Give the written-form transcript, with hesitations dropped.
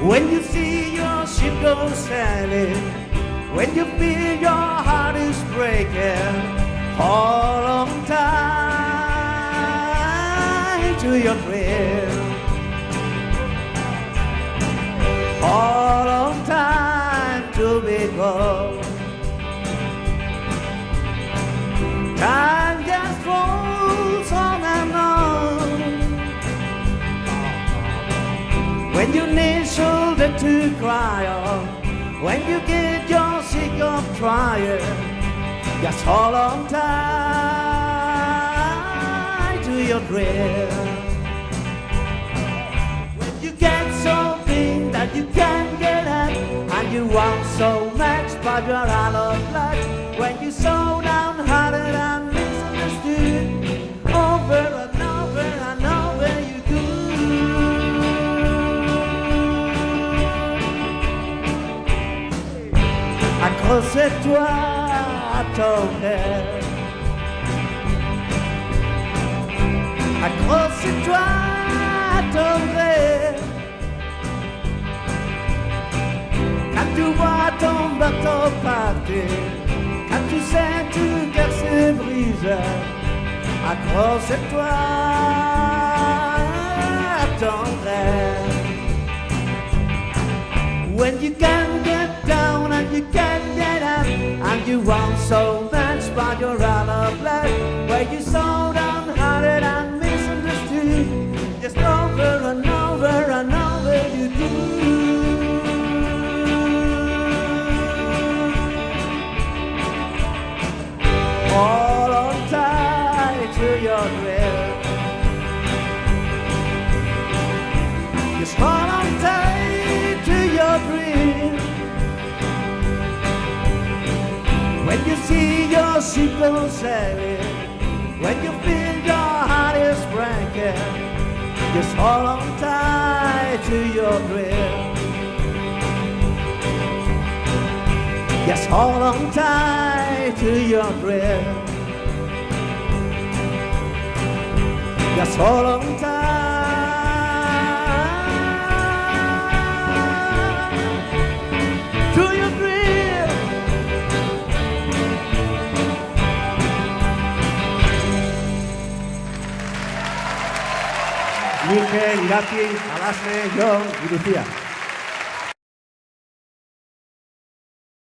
When you see your ship go sailing, when you feel your heart is breaking, hold on tight to your dream. Hold on tight to be gone. Time just rolls on and on. When you need shoulder to cry on, when you get your sick of trying, just hold on tight to your dream. When you get something that you can't get at, and you want so much but you're out of luck, when you so downhearted and misunderstood, over and over and over you do. Accroche-toi à ton rêve. Accroche-toi à ton rêve. Quand tu vois ton bateau partir, quand tu sens tout cœur se brise, accroche-toi à ton rêve. When you can't get down and you can't get up, and you want so much but you're out of luck, where you so downhearted and misunderstood, just over and over and over you do. Hold on tight to your dream. Just hold on tight to your dream. When you see your ship go sailing, when you feel your heart is breaking, just hold on tight to your dream. Just hold on tight to your dream. Just hold on tight to your dream. Mikel, Irati, Alasne, Jon y Lucía.